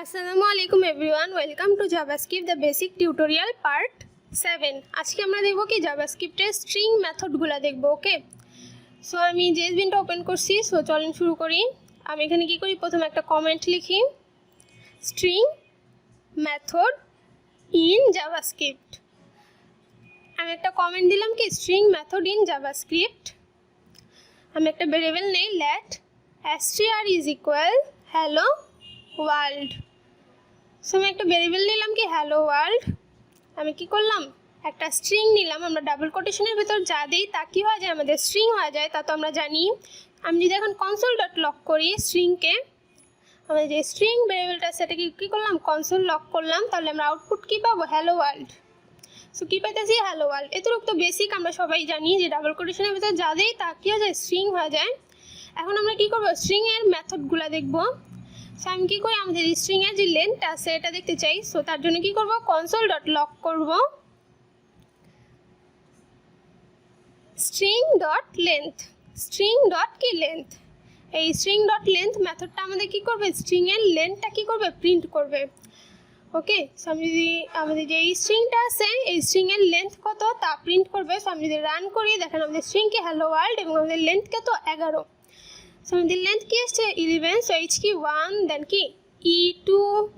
আসসালামু আলাইকুম everyone, welcome to JavaScript the basic tutorial part 7। আজকে আমরা দেখব কি জাভাস্ক্রিপ্টের স্ট্রিং মেথডগুলো দেখব। ওকে, সো আমি জেএসবিনটা ওপেন করছি। সো চলেন শুরু করি। আমি এখানে কি করি, প্রথমে একটা কমেন্ট লিখি, স্ট্রিং মেথড ইন জাভাস্ক্রিপ্ট। আমি একটা কমেন্ট দিলাম কি স্ট্রিং মেথড ইন জাভাস্ক্রিপ্ট। আমি একটা ভেরিয়েবল নেই, let str is equal hello world. So আমি একটা ভেরিয়েবল নিলাম কি হ্যালো ওয়ার্ল্ড। আমি কি করলাম, একটা স্ট্রিং নিলাম। আমরা ডাবল কোটেশনের ভিতর যা দিই তা কী হয়ে যায়, আমাদের স্ট্রিং হয়ে যায়, তা তো আমরা জানি। আমি যদি এখন কনসোল ডট লক করি স্ট্রিংকে, আমাদের যে স্ট্রিং ভেরিয়েবলটা সেটাকে কী করলাম, কনসোল লক করলাম, তাহলে আমরা আউটপুট কী পাবো, হ্যালো ওয়ার্ল্ড। সো কী পাইতেছি, হ্যালো ওয়ার্ল্ড। এতটুকু তো বেসিক, আমরা সবাই জানি যে ডাবল কোটেশনের ভিতর যা দিই তা কী হয়ে যায়, স্ট্রিং হয়ে যায়। এখন আমরা কী করবো, স্ট্রিংয়ের মেথডগুলো দেখবো। সো আমি কী করি, আমাদের স্ট্রিংয়ের যে লেন্থ আছে এটা দেখতে চাই। সো তার জন্য কী করবো, কনসোল ডট লক করবো string dot length, string dot কি লেন্থ। এই স্ট্রিং ডট লেন্থ মেথডটা আমাদের কী করবে, স্ট্রিংয়ের লেন্থটা কী করবে, প্রিন্ট করবে। ওকে, সো আমি যদি আমাদের যে এই স্ট্রিংটা আছে এই স্ট্রিংয়ের লেন্থ কত তা প্রিন্ট করবে। সো আমি যদি রান করি, দেখেন আমাদের স্ট্রিং কি হ্যালো ওয়ার্ল্ড এবং আমাদের লেন্থ কত 11। সো আমাদের লেন্থ কি আসছে 11। সো এইচ কি 1, দেন কি E2,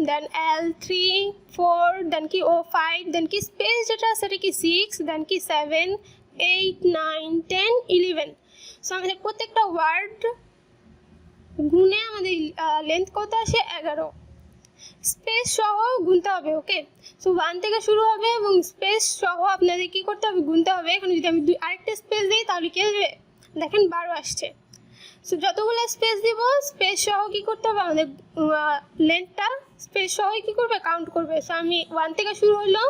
দেন L3, 4, দেন কি O5, দেন কি স্পেস যেটা সেটা কি 6, দেন কি 7, 8, 9, 10, 11। সো আমাদের প্রত্যেকটা ওয়ার্ড গুণে আমাদের লেন্থ কত আসে 11। স্পেস সহ গুনতে হবে। ওকে, সো 1 থেকে শুরু হবে এবং স্পেস সহ আপনাদের কী করতে হবে, গুনতে হবে। এখন যদি আমি আরেকটা স্পেস দিই তাহলে কী আসবে, দেখেন 12 আসছে। সো যতগুলো স্পেস দিব স্পেস সহ কী করতে হবে, আমাদের লেন্থটা স্পেস সহই কী করবে, কাউন্ট করবে। সো আমি 1 থেকে শুরু হলো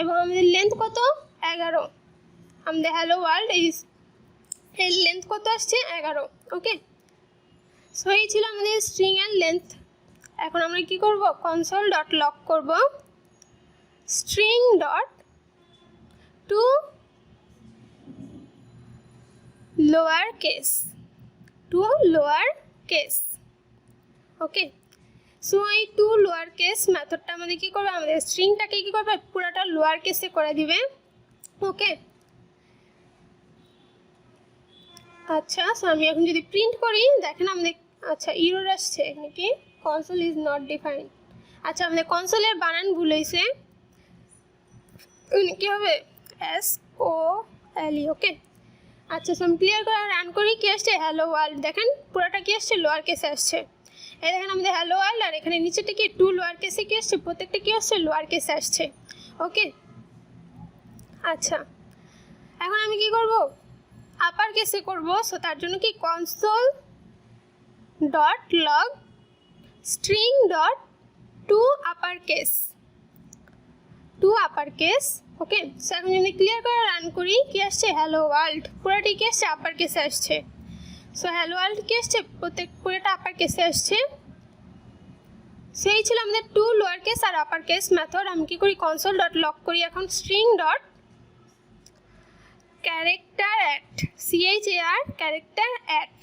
এবং আমাদের লেন্থ কত 11। আমাদের হ্যালো ওয়ার্ল্ড এর লেন্থ কত আসছে 11। ওকে, সো এই ছিল আমাদের স্ট্রিংয়ের লেন্থ। এখন আমরা কি করব, কনসোল ডট লক করব string dot to lower case, to lower case. Okay, so এই টু লোয়ার কেস মেথডটা আমাদের কী করবে, আমাদের স্ট্রিংটাকে কী করবে, পুরোটা লোয়ার কেসে করে দিবে। ওকে, আচ্ছা, সো আমি এখন যদি প্রিন্ট করি, দেখেন আমাদের আচ্ছা এরর আসছে নাকি, কনসোল ইজ নট ডিফাইন্ড। আচ্ছা, আমাদের কনসোলের বানান ভুল হয়েছে, কী হবে SOLE। ওকে, আচ্ছা, সো আমি ক্লিয়ার করে রান করি, কী আসছে হ্যালো ওয়ার্ল্ড। দেখেন পুরোটা কী আসছে, লোয়ার কেসে আসছে। এই দেখেন আমাদের হ্যালো ওয়ার্ল্ড, আর এখানে নিচেটা কি টু লোয়ার কেসে কী আসছে, প্রত্যেকটা কী আসছে, লোয়ার কেসে আসছে। ওকে, আচ্ছা, এখন আমি কি করব, আপার কেসে করব। সো তার জন্য কি console dot log string dot to upper case, to upper case. Okay, so এখন যদি ক্লিয়ার করে রান করি, কি আসছে হ্যালো ওয়ার্ল্ড, পুরোটি কি আসছে, আপার কেসে আসছে। সো হ্যালো ওয়ার্ল্ড কি আসছে, পুরোটা আপার কেসে আসছে। সেই ছিল আমাদের টু লোয়ার কেস আর আপার কেস মেথড। আমি কি করি, কনসোল ডট লক করি এখন string dot character at, CHAR character at.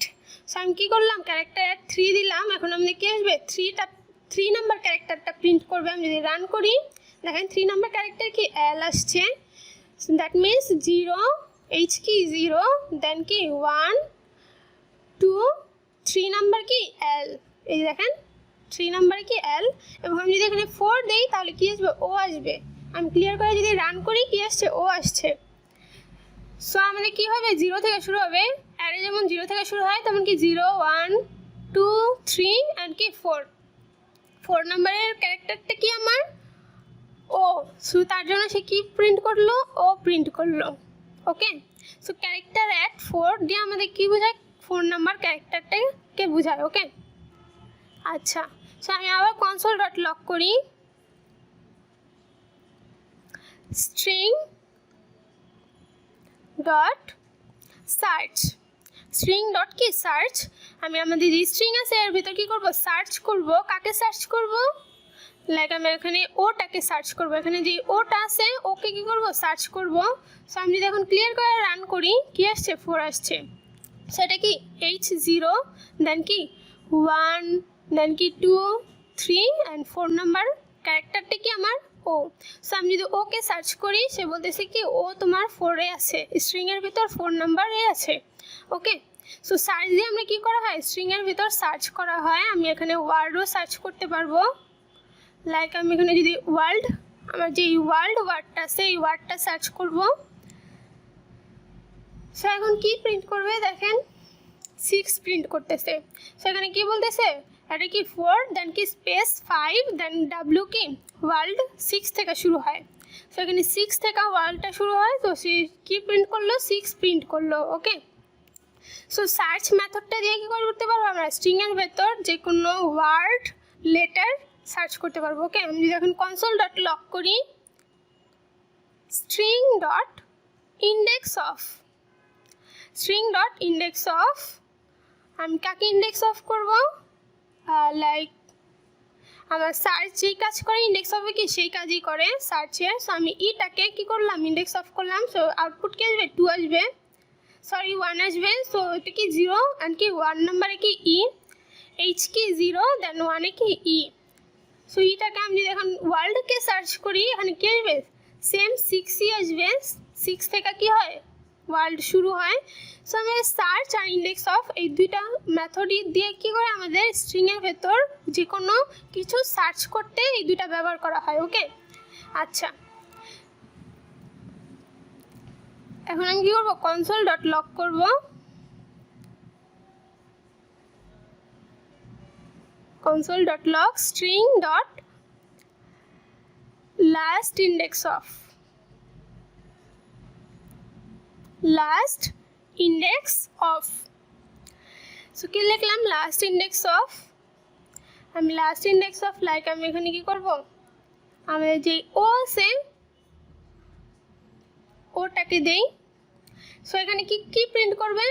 So আমি কী করলাম, ক্যারেক্টার অ্যাট 3 দিলাম। এখন আমাদের কী আসবে, 3 নাম্বার ক্যারেক্টারটা প্রিন্ট করবে। আমি যদি রান করি, দেখেন 3 নাম্বার ক্যারেক্টার কি L আসছে। সো দ্যাট মিনস 0, H কি 0, দেন কি 1, 2, 3 নাম্বার কি L। এই দেখেন 3 নাম্বার কি L, এবং আমি যদি এখানে 4 দিই তাহলে কী আসবে, O আসবে। আমি ক্লিয়ার করে যদি রান করি, কী আসছে, O আসছে। সো আমাদের কী হবে, 0 থেকে শুরু হবে, অ্যারে যেমন 0 থেকে শুরু হয় তেমন কি 0, 1, 2, 3 অ্যান্ড কি 4 নাম্বারের ক্যারেক্টারটা কি আমার ও। সো তার জন্য সে কি প্রিন্ট করলো, ও প্রিন্ট করলো। ওকে, সো ক্যারেক্টার অ্যাট 4 দিয়ে আমাদের কি বোঝায়, 4 নাম্বার ক্যারেক্টারটাকে বোঝায়। ওকে, আচ্ছা, সো আমি আবার কনসোল ডট লক করি string dot search, string dot কি সার্চ। আমি আমাদের যে স্ট্রিং আছে এর ভিতর কী করবো, সার্চ করব। কাকে সার্চ করব, লাইক আমি এখানে ওটাকে সার্চ করব। এখানে যে ওটা আছে ওকে কী করব, সার্চ করব। সো আমি যদি এখন ক্লিয়ার করে রান করি, কী আসছে, 4 আসছে। সো এটা কি H0, দেন কি 1, দেন কি 2, 3 অ্যান্ড 4 নাম্বার ক্যারেক্টারটা কি আমার ও। সো আমি যদি ওকে সার্চ করি, সে বলতেছে কি ও তোমার 4-এ আছে, স্ট্রিংয়ের ভিতর 4 নাম্বারে আছে। ওকে, সো সার্চ দিয়ে আমরা কী করা হয়, স্ট্রিংয়ের ভিতর সার্চ করা হয়। আমি এখানে ওয়ার্ডও সার্চ করতে পারবো। লাইক আমি এখানে যদি ওয়ার্ল্ড, আমার যে ওয়ার্ডটা আছে এই ওয়ার্ডটা সার্চ করব। সো এখন কি প্রিন্ট করবে দেখেন, 6 প্রিন্ট করতেছে। সো এখানে কি বলতেছে, এটা কি 4 দেন কি স্পেস 5 দেন ডাব্লিউ কি ওয়ার্ল্ড 6 থেকে শুরু হয়। সো এখানে 6 থেকে ওয়ার্ল্ডটা শুরু হয়, তো সে কি প্রিন্ট করলো, 6 প্রিন্ট করলো। ওকে, সো সার্চ মেথডটা দিয়ে কী করতে পারবো, আমরা স্ট্রিংয়ের ভেতর যে কোনো ওয়ার্ড লেটার সার্চ করতে পারবো। ওকে, আমি যদি এখন কনসোল ডট লক করি, string dot index of, string dot index of, আমি কাকে ইন্ডেক্স অফ করব, লাইক আমার সার্চ যেই কাজ করে ইন্ডেক্স অফে কি সেই কাজই করে সার্চে। সো আমি ইটাকে কী করলাম, ইন্ডেক্স অফ করলাম। সো আউটপুট কি আসবে, 2 আসবে, সরি 1 আসবে। সো এটা কি 0 অ্যান্ড কি 1 নাম্বারে কি ই, এইচ কি 0 দেন 1-এ কি ই। সো ইটাকে আমি যদি এখন ওয়ার্ল্ডকে সার্চ করি, এখানে কী আসবে, সেম 6ই আসবে, 6 থেকে কী হয় ওয়ার্ল্ড শুরু হয়। সো আমাদের সার্চ আর ইন্ডেক্স অফ এই দুইটা মেথডই দিয়ে কী করে আমাদের স্ট্রিংয়ের ভেতর যে কোনো কিছু সার্চ করতে এই দুইটা ব্যবহার করা হয়। ওকে, আচ্ছা এখন আমি কী করবো, কনসোল ডট লক করবো, console dot lock string dot last index of, last index of. So কি লিখলাম, লাস্ট ইন্ডেক্স অফ, আমি লাস্ট ইন্ডেক্স অফ লাইক আমি এখানে কি করব, আমাদের যে ও আছে ওটাকে দেই। সো এখানে কি কি প্রিন্ট করবে,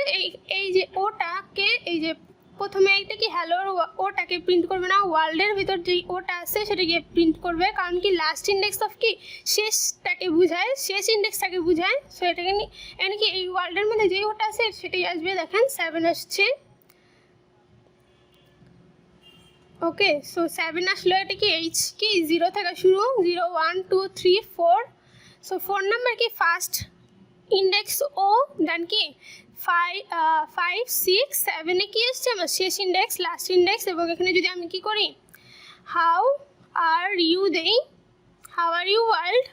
এই যে ওটাকে, এই যে প্রথমে এইটা কি হ্যালোর ওটাকে প্রিন্ট করবে না, ওয়ার্ল্ডের ভিতর যেই ওটা আছে সেটাকে প্রিন্ট করবে, কারণ কি লাস্ট ইন্ডেক্স অফ কি শেষটাকে বোঝায়, শেষ ইন্ডেক্সটাকে বোঝায়। সো এটাকে এখানে কি এই ওয়ার্ল্ডের মধ্যে যেই ওটা আছে সেটাই আসবে, দেখেন 7 আসছে। ওকে, সো 7 আসলো, এটা কি এইচ কি 0 থেকে শুরু, 0 1 2 3 4। সো 4 নাম্বার কি ফার্স্ট ইন্ডেক্স ও দেন কি 5 6 7-এ কি আসছে আমার শেষ ইন্ডেক্স, লাস্ট ইন্ডেক্স। এবং এখানে যদি আমি কি করি, হাউ আর ইউ দেই, হাউ আর ইউ ওয়ার্ল্ড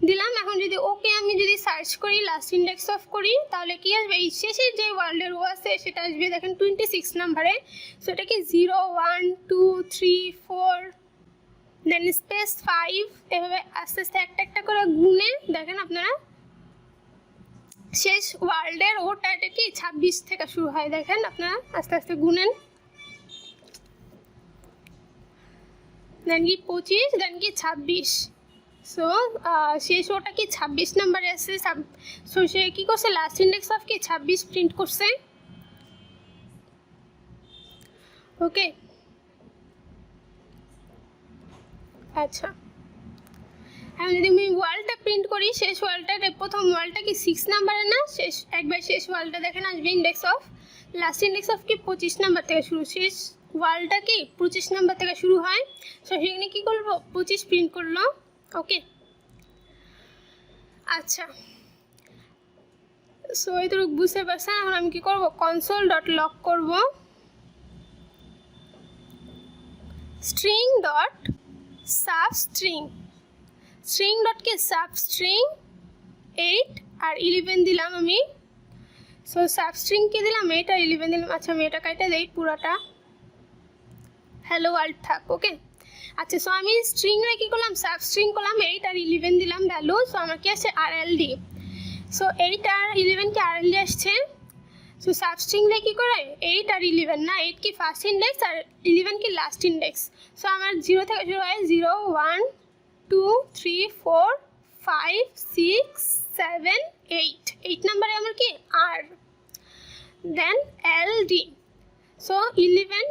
দিলাম। এখন যদি ওকে আমি যদি সার্চ করি, লাস্ট ইন্ডেক্স অফ করি, তাহলে কি আসবে, এই শেষের যে ওয়ার্ল্ডের ও আছে সেটা আসবে দেখেন 26 নাম্বারে। সো এটা কি 0 1 2 3 4 দেন স্পেস 5, এভাবে আস্তে আস্তে একটা একটা করে গুনে দেখেন আপনারা শেষ ওয়ার্ল্ডের ওটা এটা কি 26 থেকে শুরু হয়, দেখেন আপনারা আস্তে আস্তে গুনেন, দেন কি 25 দেন কি 26। সো শেষ ওটা কি 26 নাম্বারে আছে। সো সে কী করছে, লাস্ট ইন্ডেক্স অফ কি 26 প্রিন্ট করছে। ওকে, আচ্ছা এখন যদি আমি ওয়ার্ল্ডটা প্রিন্ট করি, শেষ ওয়ার্ল্ডটা, প্রথম ওয়ার্ল্ডটা কি 6 নাম্বারে না, শেষ একবার শেষ ওয়ার্ল্ডটা দেখেন আসবে index of, last index of কি 25 নাম্বার থেকে শুরু, শেষ ওয়ার্ল্ডটা কি 25 নাম্বার থেকে শুরু হয়। সো সেখানে কী করবো, 25 প্রিন্ট করলো। ওকে, আচ্ছা সো এইটুকু বুঝতে পারছেন। এখন আমি কি করব, কনসোল ডট লক করব, string dot sub string, string dot কি সাব স্ট্রিং 8 আর 11 দিলাম আমি। সো সাব স্ট্রিং কি দিলাম, 8 আর 11 দিলাম। আচ্ছা আমি এটা কাইটা দেই পুরাটা, হ্যালো ওয়ার্ল্ড থাক। ওকে, আচ্ছা সো আমি স্ট্রিংয়ে কী করলাম, সাব স্ট্রিং করলাম, 8 আর 11 দিলাম ভ্যালু। সো আমার কি আসছে RLD। সো 8 আর 11 কি RLD আসছে। সো সাব স্ট্রিংয়ে কী করে 8 আর 11 না, 8 কি ফার্স্ট ইন্ডেক্স আর 11 কি লাস্ট ইন্ডেক্স। সো আমার 0 থেকে শুরু হয়, 0 1 2 3 4 5 6 7 8 নাম্বারে আমার কি আর, দেন LD। সো 11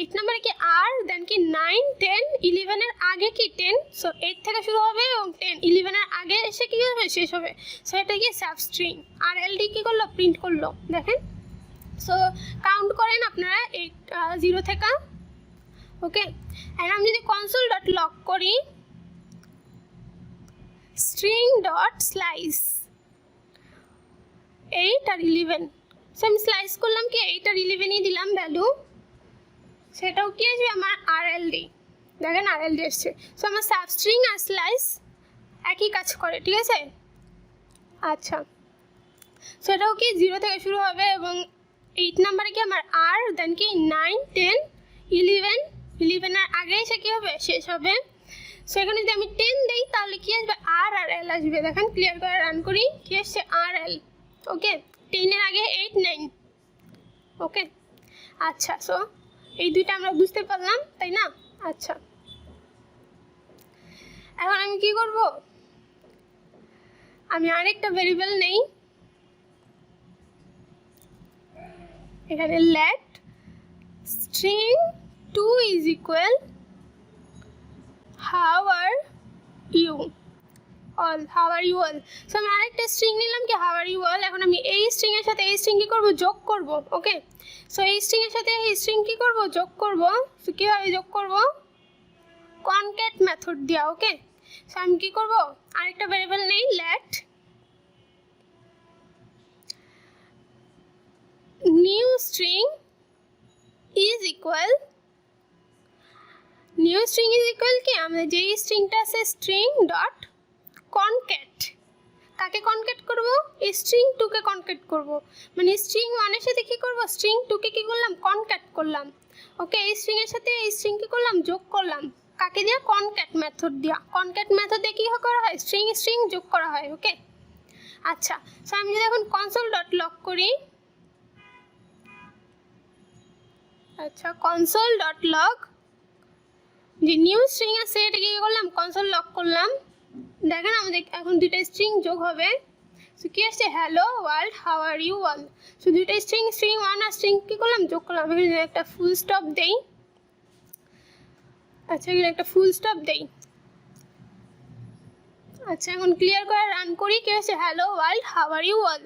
8 নাম্বারে কি আর, দেন কি 9 10 11-এর আগে কি 10। সো 8 থেকে শুরু হবে এবং 10 11-এর আগে এসে কী হবে, শেষ হবে। সো এটা কি সাব স্ট্রিং। আর LD কী করলো, প্রিন্ট করলো, দেখেন। সো কাউন্ট করেন আপনারা 0 থেকে ওকে, এন্ড আমি যদি কনসোল ডট লগ করি স্ট্রিং ডট স্লাইস 8 আর 11, সো আমি স্লাইস করলাম কি 8 আর 11ই দিলাম ভ্যালু, সেটাও কি আসবে আমার আরএলডি, দেখেন আরএলডি এসছে। সো আমার সাবস্ট্রিং আর স্লাইস একই কাজ করে, ঠিক আছে। আচ্ছা, সেটাও কি 0 থেকে শুরু হবে এবং 8 নাম্বারে কি আমার আর, দেন কি 9 10 11, 11 এর আগেই সে কী হবে শেষ হবে। সো এখানে যদি আমি 10 দিই তাহলে কি আসবে আর আর এল আসবে, দেখেন ক্লিয়ার করে রান করি কি আসছে আর এল। ওকে, 10 এর আগে 8 9, ওকে। আচ্ছা, সো এই দুইটা আমরা বুঝতে পারলাম, তাই না? আচ্ছা, এখন আমি কি করব, আমি আরেকটা ভেরিয়েবল নেই, এখানে let string 2 is equal how are you all, how are you all। So আমি আরেকটা স্ট্রিং নিলাম কি how are you all। এখন আমি এই স্ট্রিং এর সাথে এই স্ট্রিং কি করব, যোগ করব। ওকে, সো এই স্ট্রিং এর সাথে এই স্ট্রিং কি করব, যোগ করব। সো কিভাবে যোগ করব, কনক্যাট মেথড দিয়া। ওকে, সো আমি কি করব, আরেকটা ভেরিয়েবল নেই let new string is equal, new string is equal কি আমাদের যে স্ট্রিংটা আছে স্ট্রিং ডট কনক্যাট, কাকে কনক্যাট করব, এই স্ট্রিং 2 কে কনক্যাট করব, মানে স্ট্রিং 1 এর সাথে কি করব, স্ট্রিং 2 কে কি করলাম, কনক্যাট করলাম। ওকে, এই স্ট্রিং এর সাথে এই স্ট্রিং কি করলাম, যোগ করলাম, কাকে দিয়া, কনক্যাট মেথড দিয়া। কনক্যাট মেথডে কি করা হয়, স্ট্রিং স্ট্রিং যোগ করা হয়। ওকে, আচ্ছা, সো আমি যদি এখন কনসোল ডট লগ করি, আচ্ছা কনসোল ডট লগ, যে নিউ স্ট্রিং আছে এটা কি করলাম, কনসোল লগ করলাম, দেখেন আমাদের এখন দুইটা স্ট্রিং যোগ হবে। সো কি আসছে, hello world how are you all. So দুইটা স্ট্রিং স্ট্রিং 1 আর স্ট্রিং কি করলাম, যোগ করলাম। এখানে একটা ফুল স্টপ দেই, আচ্ছা এখানে একটা ফুল স্টপ দেই। আচ্ছা, এখন ক্লিয়ার করে রান করি, কি হচ্ছে, hello world how are you all.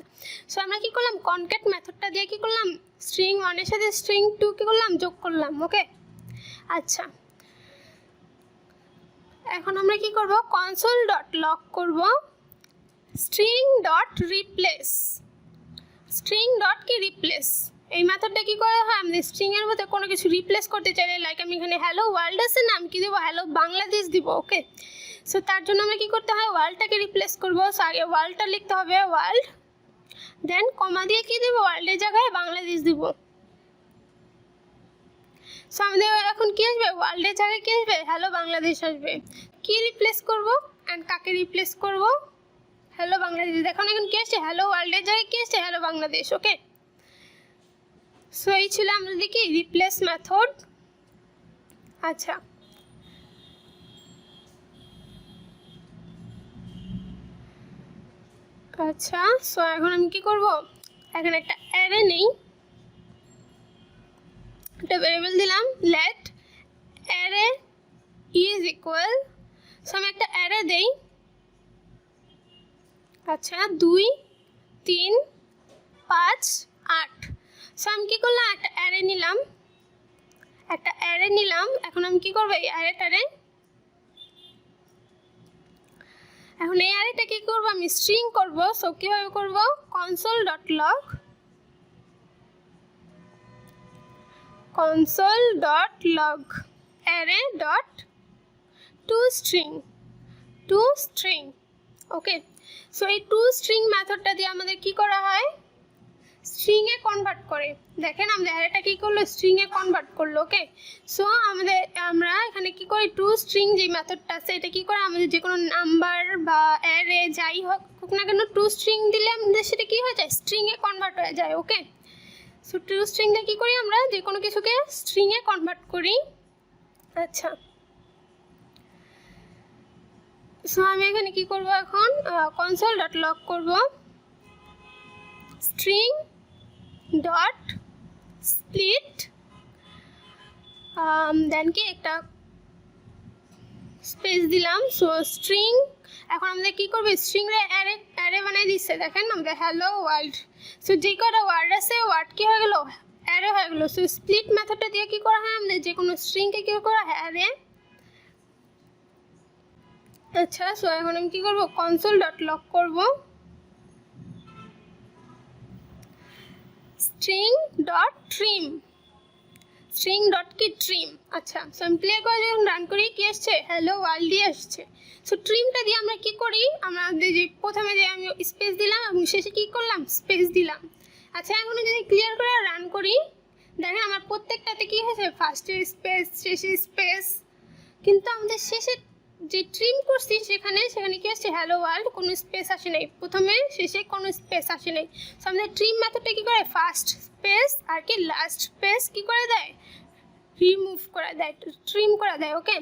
So আমরা কি করলাম, কনক্যাট মেথডটা দিয়ে কি করলাম, স্ট্রিং 1 এর সাথে স্ট্রিং 2 কি করলাম, যোগ করলাম। ওকে, আচ্ছা, এখন আমরা কি করব, কনসোল ডট লগ করব string dot replace, string dot কি রিপ্লেস। এই মেথডটা কি করা হয়, আমাদের স্ট্রিং এর মধ্যে কোনো কিছু রিপ্লেস করতে চাইলে, লাইক আমি এখানে হ্যালো ওয়ার্ল্ড আছে না, আমি কি দেবো, হ্যালো বাংলাদেশ দিব। ওকে, সো তার জন্য আমরা কি করতে হয়, ওয়ার্ল্ডটাকে রিপ্লেস করব। সো আগে ওয়ার্ল্ডটা লিখতে হবে ওয়ার্ল্ড, দেন কমা দিয়ে কি দেবো, ওয়ার্ল্ডের জায়গায় বাংলাদেশ দিব। সো আমাদের এখন কি আসবে, ওয়ার্ল্ডের জায়গায় কি আসবে, হ্যালো বাংলাদেশ আসবে। কি রিপ্লেস করব অ্যান্ড কাকে রিপ্লেস করব, হ্যালো বাংলাদেশ। দেখুন এখন কি আসছে, হ্যালো ওয়ার্ল্ডের জায়গায় কি আসছে, হ্যালো বাংলাদেশ। ওকে, সো এই ছিল আমরা দেখি রিপ্লেস মেথড। আচ্ছা, আচ্ছা, সো এখন আমি কি করব, এখানে একটা অ্যারে নেই, একটা ভেরিয়েবল দিলাম let array is equal, so আমি একটা অ্যারে দেই। আচ্ছা, 2 3 5 8। সো আমি কি করলাম, একটা অ্যারে নিলাম, এখন আমি কি করবো, এই অ্যারেটারে, এখন এই অ্যারেটা কি করবো, আমি স্ট্রিং করব। সো কিভাবে করব, console dot log array dot two string. ওকে, সো এই টু স্ট্রিং মেথডটা দিয়ে আমাদের কি করা হয়, স্ট্রিং এ কনভার্ট করে। দেখেন আমাদের অ্যারেটা কি করলো, স্ট্রিং এ কনভার্ট করলো। ওকে, সো আমরা এখানে কি করি, টু স্ট্রিং যে মেথডটা আছে এটা কি করে, আমাদের যে কোনো নাম্বার বা অ্যারে যাই হোক না কেন, টু স্ট্রিং দিলে আমাদের সেটা কি হয়ে যায়, স্ট্রিং এ কনভার্ট হয়ে যায়। ওকে, সো টু স্ট্রিং দিয়ে কি করি, আমরা যে কোনো কিছুকে স্ট্রিং এ কনভার্ট করি। আচ্ছা, সো আমি এখানে কি করব, এখন কনসোল ডট লগ করব স্ট্রিং ডট স্প্লিট, দেন কি একটা স্পেস দিলাম। সো স্ট্রিং, এখন আমাদের কি করবে, স্ট্রিং রে অ্যারে বানাই দিচ্ছে। দেখেন আমাদের হ্যালো ওয়ার্ল্ড, সো যে কটা ওয়ার্ড আছে, ওয়ার্ড কি হয়ে গেল, অ্যারে হয়ে গেলো। সো স্প্লিট মেথডটা দিয়ে কী করা হয়, আমাদের যে কোনো স্ট্রিংকে কী করা হয়, অ্যারে। আচ্ছা, সো এখন আমি কী করবো, কনসোল ডট লগ করবো string dot trim, string dot কি ট্রিম। আচ্ছা, সো আমি প্লে করে যখন রান করি কী আসছে, হ্যালো ওয়ার্ল্ড দিয়ে আসছে। সো ট্রিমটা দিয়ে আমরা কী করি, আমাদের যে প্রথমে যে আমি স্পেস দিলাম এবং শেষে কী করলাম, স্পেস দিলাম। আচ্ছা, এখন যদি ক্লিয়ার করে রান করি, দেখেন আমার প্রত্যেকটাতে কী হয়েছে, ফার্স্টে স্পেস, শেষে স্পেস, কিন্তু আমাদের শেষে যে ট্রিম করছি সেখানে কি আসছে, হ্যালো ওয়ার্ল্ড, কোনো স্পেস আসে নাই, প্রথমে শেষে কোনো স্পেস আসে নাই। সো আমাদের ট্রিম মেথডটা কী করে, ফার্স্ট স্পেস আর কি লাস্ট স্পেস কী করে দেয়, রিমুভ করে দেয়, ট্রিম করে দেয়। ওকে,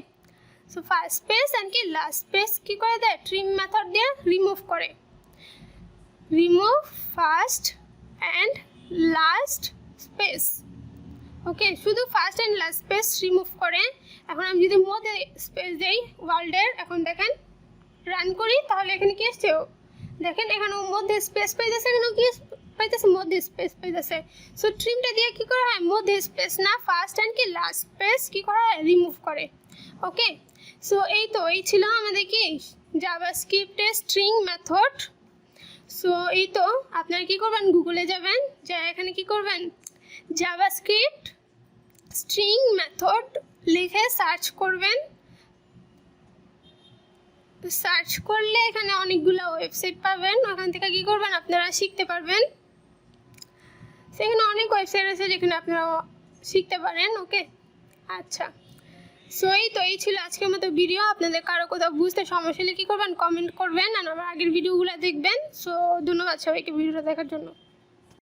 সো ফার্স্ট স্পেস আর কি লাস্ট স্পেস কী করে দেয়, ট্রিম মেথড দিয়ে রিমুভ করে, remove first and last space. Okay, শুধু first and last space remove করে। এখন আমি যদি মধ্যে স্পেস দেই ওয়ার্ল্ডের, এখন দেখেন রান করি, তাহলে এখানে কি আসছে, দেখেন এখানে মধ্যে স্পেস পাইতেছে, এখানেও কি পাইতেছে, মধ্যে স্পেস পাইতেছে। সো ট্রিমটা দিয়ে কী করা হয়, মধ্যে স্পেস না, ফার্স্ট অ্যান্ড কি লাস্ট স্পেস কী করা হয়, রিমুভ করে। ওকে, সো এই ছিল আমাদের কি জাভাস্ক্রিপ্টের স্ট্রিং মেথড। সো এই তো, আপনারা কী করবেন, গুগলে যাবেন, যা এখানে কী করবেন, জাভাস্ক্রিপ্ট স্ট্রিং মেথড লিখে সার্চ করবেন। সার্চ করলে এখানে অনেকগুলো ওয়েবসাইট পাবেন, ওখান থেকে কী করবেন, আপনারা শিখতে পারবেন। সেখানে অনেক ওয়েবসাইট আছে যেখানে আপনারা শিখতে পারেন। ওকে, আচ্ছা, সো এই ছিল আজকের মতো ভিডিও। আপনাদের কারো কোথাও বুঝতে সমস্যা হলে কী করবেন, কমেন্ট করবেন, আর আমার আগের ভিডিওগুলো দেখবেন। সো ধন্যবাদ সবাইকে ভিডিওটা দেখার জন্য।